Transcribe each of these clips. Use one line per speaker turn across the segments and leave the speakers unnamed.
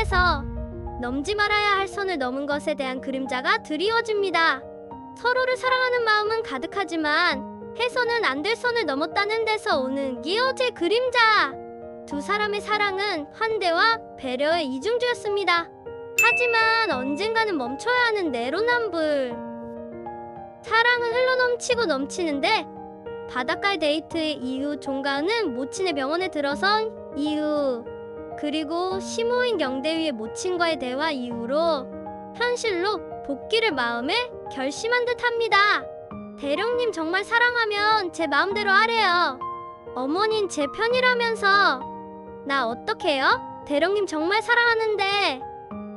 속에서 넘지 말아야 할 선을 넘은 것에 대한 그림자가 드리워집니다. 서로를 사랑하는 마음은 가득하지만 해서는 안 될 선을 넘었다는 데서 오는 기어제 그림자. 두 사람의 사랑은 환대와 배려의 이중주였습니다. 하지만 언젠가는 멈춰야 하는 내로남불. 사랑은 흘러넘치고 넘치는데 바닷가의 데이트 이후 종가은은 모친의 병원에 들어선 이후, 그리고 시모인 경대위의 모친과의 대화 이후로 현실로 복귀를 마음에 결심한 듯합니다. 대령님 정말 사랑하면 제 마음대로 하래요. 어머닌 제 편이라면서. 나 어떡해요? 대령님 정말 사랑하는데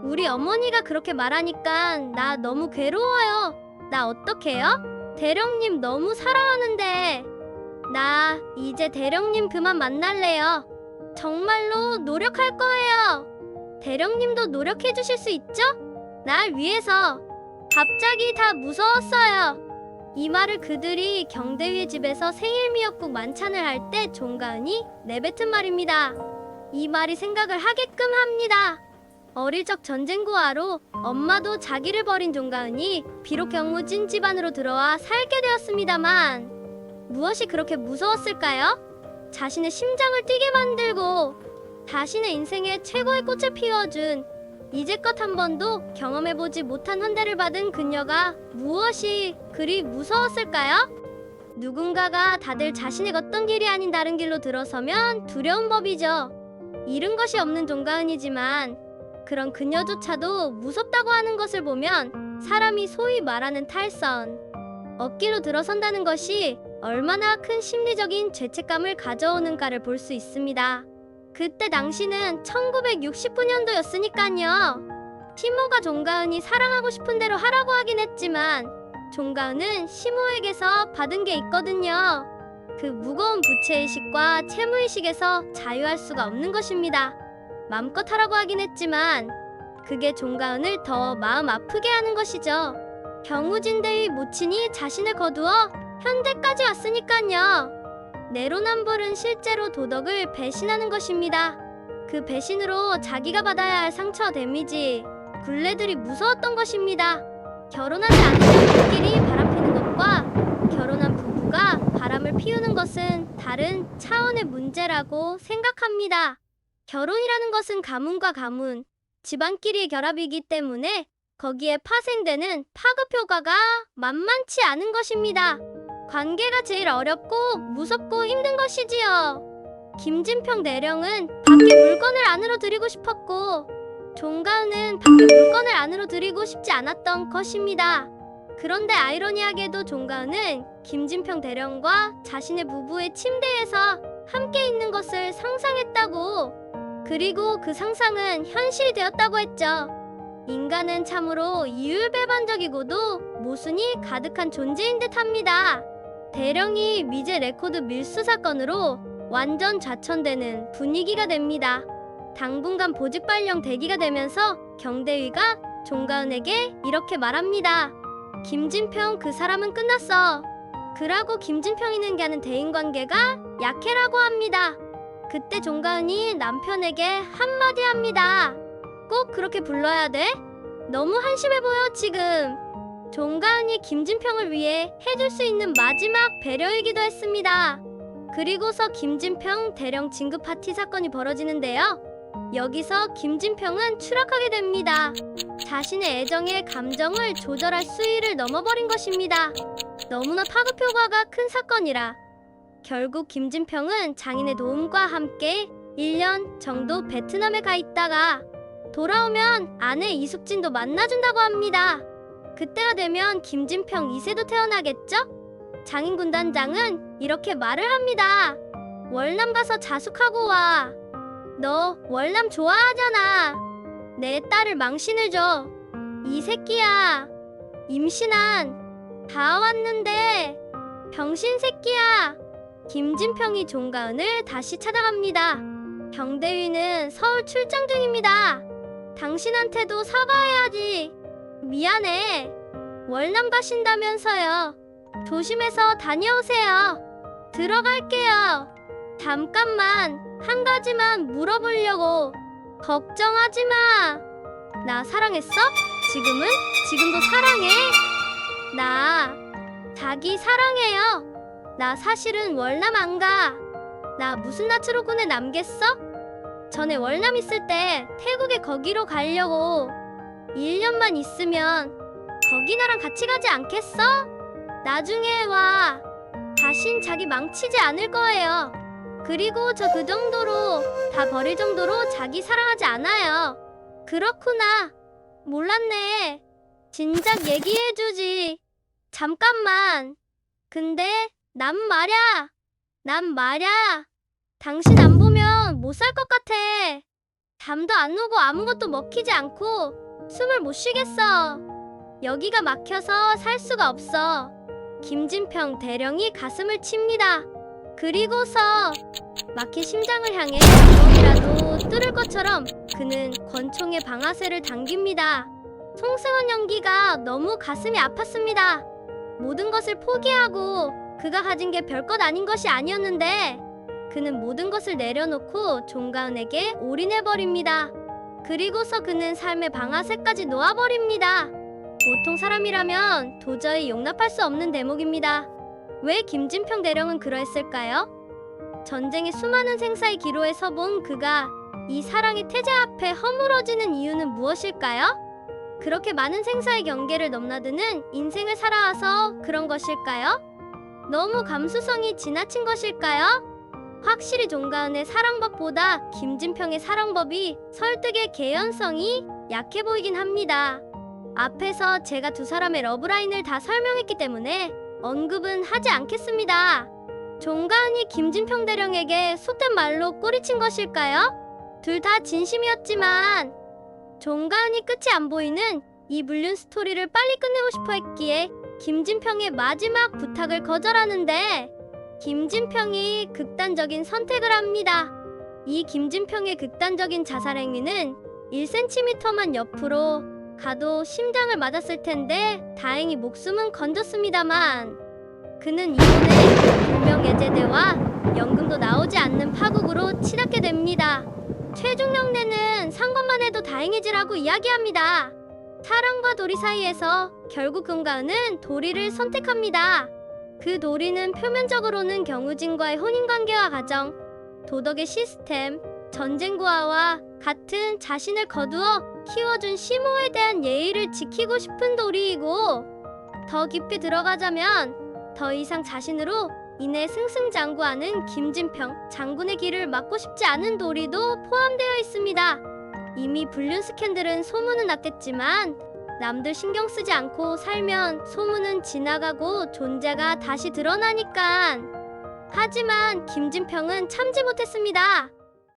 우리 어머니가 그렇게 말하니까 나 너무 괴로워요. 나 어떡해요? 대령님 너무 사랑하는데. 나 이제 대령님 그만 만날래요. 정말로 노력할 거예요. 대령님도 노력해 주실 수 있죠? 날 위해서. 갑자기 다 무서웠어요. 이 말을 그들이 경대위의 집에서 생일 미역국 만찬을 할 때 종가은이 내뱉은 말입니다. 이 말이 생각을 하게끔 합니다. 어릴 적 전쟁고아로 엄마도 자기를 버린 종가은이 비록 경무진 집안으로 들어와 살게 되었습니다만 무엇이 그렇게 무서웠을까요? 자신의 심장을 뛰게 만들고 자신의 인생의 최고의 꽃을 피워준 이제껏 한 번도 경험해보지 못한 환대를 받은 그녀가 무엇이 그리 무서웠을까요? 누군가가 다들 자신의 걷던 길이 아닌 다른 길로 들어서면 두려운 법이죠. 잃은 것이 없는 종가은이지만 그런 그녀조차도 무섭다고 하는 것을 보면 사람이 소위 말하는 탈선, 억기로 들어선다는 것이 얼마나 큰 심리적인 죄책감을 가져오는가를 볼 수 있습니다. 그때 당시는 1969년도였으니까요. 시모가 종가은이 사랑하고 싶은 대로 하라고 하긴 했지만 종가은은 시모에게서 받은 게 있거든요. 그 무거운 부채의식과 채무의식에서 자유할 수가 없는 것입니다. 마음껏 하라고 하긴 했지만 그게 종가은을 더 마음 아프게 하는 것이죠. 경우진대의 모친이 자신을 거두어 현대까지 왔으니까요. 내로남불은 실제로 도덕을 배신하는 것입니다. 그 배신으로 자기가 받아야 할 상처 데미지, 굴레들이 무서웠던 것입니다. 결혼하지 않은 부부끼리 바람피는 것과 결혼한 부부가 바람을 피우는 것은 다른 차원의 문제라고 생각합니다. 결혼이라는 것은 가문과 가문, 집안끼리의 결합이기 때문에 거기에 파생되는 파급 효과가 만만치 않은 것입니다. 관계가 제일 어렵고 무섭고 힘든 것이지요. 김진평 대령은 밖에 물건을 안으로 들이고 싶었고 종가은은 밖에 물건을 안으로 들이고 싶지 않았던 것입니다. 그런데 아이러니하게도 종가은은 김진평 대령과 자신의 부부의 침대에서 함께 있는 것을 상상했다고, 그리고 그 상상은 현실이 되었다고 했죠. 인간은 참으로 이율배반적이고도 모순이 가득한 존재인 듯합니다. 대령이 미제 레코드 밀수 사건으로 완전 좌천되는 분위기가 됩니다. 당분간 보직 발령 대기가 되면서 경대위가 종가은에게 이렇게 말합니다. 김진평 그 사람은 끝났어. 그라고 김진평이 능가하는 대인관계가 약해라고 합니다. 그때 종가은이 남편에게 한마디 합니다. 꼭 그렇게 불러야 돼? 너무 한심해 보여 지금. 종가은이 김진평을 위해 해줄 수 있는 마지막 배려이기도 했습니다. 그리고서 김진평 대령 진급 파티 사건이 벌어지는데요. 여기서 김진평은 추락하게 됩니다. 자신의 애정의 감정을 조절할 수위를 넘어버린 것입니다. 너무나 파급 효과가 큰 사건이라 결국 김진평은 장인의 도움과 함께 1년 정도 베트남에 가 있다가 돌아오면 아내 이숙진도 만나준다고 합니다. 그때가 되면 김진평 2세도 태어나겠죠? 장인 군단장은 이렇게 말을 합니다. 월남 가서 자숙하고 와. 너 월남 좋아하잖아. 내 딸을 망신을 줘. 이 새끼야. 임신한. 다 왔는데. 병신 새끼야. 김진평이 종가은을 다시 찾아갑니다. 경대위는 서울 출장 중입니다. 당신한테도 사과해야지. 미안해. 월남 가신다면서요. 조심해서 다녀오세요. 들어갈게요. 잠깐만 한 가지만 물어보려고. 걱정하지 마. 나 사랑했어? 지금은? 지금도 사랑해. 나 자기 사랑해요. 나 사실은 월남 안 가. 나 무슨 낯으로 군에 남겠어? 전에 월남 있을 때 태국에 거기로 가려고. 1년만 있으면 거기 나랑 같이 가지 않겠어? 나중에 와. 다신 자기 망치지 않을 거예요. 그리고 저 그 정도로 다 버릴 정도로 자기 사랑하지 않아요. 그렇구나. 몰랐네. 진작 얘기해주지. 잠깐만. 근데 난 말야. 당신 안 보면 못 살 것 같아. 잠도 안 오고 아무것도 먹히지 않고 숨을 못 쉬겠어. 여기가 막혀서 살 수가 없어. 김진평 대령이 가슴을 칩니다. 그리고서 막힌 심장을 향해 구멍이라도 뚫을 것처럼 그는 권총의 방아쇠를 당깁니다. 송승헌 연기가 너무 가슴이 아팠습니다. 모든 것을 포기하고 그가 가진 게 별것 아닌 것이 아니었는데 그는 모든 것을 내려놓고 종가은에게 올인해버립니다. 그리고서 그는 삶의 방아쇠까지 놓아버립니다. 보통 사람이라면 도저히 용납할 수 없는 대목입니다. 왜 김진평 대령은 그러했을까요? 전쟁의 수많은 생사의 기로에 서본 그가 이 사랑의 태제 앞에 허물어지는 이유는 무엇일까요? 그렇게 많은 생사의 경계를 넘나드는 인생을 살아와서 그런 것일까요? 너무 감수성이 지나친 것일까요? 확실히 종가은의 사랑법보다 김진평의 사랑법이 설득의 개연성이 약해 보이긴 합니다. 앞에서 제가 두 사람의 러브라인을 다 설명했기 때문에 언급은 하지 않겠습니다. 종가은이 김진평 대령에게 속된 말로 꼬리친 것일까요? 둘 다 진심이었지만 종가은이 끝이 안 보이는 이 물륜 스토리를 빨리 끝내고 싶어 했기에 김진평의 마지막 부탁을 거절하는데 김진평이 극단적인 선택을 합니다. 이 김진평의 극단적인 자살 행위는 1cm만 옆으로 가도 심장을 맞았을 텐데 다행히 목숨은 건졌습니다만 그는 이번에 불명예제대와 연금도 나오지 않는 파국으로 치닫게 됩니다. 최중령대는 산 것만 해도 다행이지라고 이야기합니다. 사랑과 도리 사이에서 결국 금가은은 도리를 선택합니다. 그 도리는 표면적으로는 경우진과의 혼인관계와 가정, 도덕의 시스템, 전쟁고아와 같은 자신을 거두어 키워준 시모에 대한 예의를 지키고 싶은 도리이고 더 깊이 들어가자면 더 이상 자신으로 인해 승승장구하는 김진평 장군의 길을 막고 싶지 않은 도리도 포함되어 있습니다. 이미 불륜 스캔들은 소문은 났겠지만 남들 신경 쓰지 않고 살면 소문은 지나가고 존재가 다시 드러나니까. 하지만 김진평은 참지 못했습니다.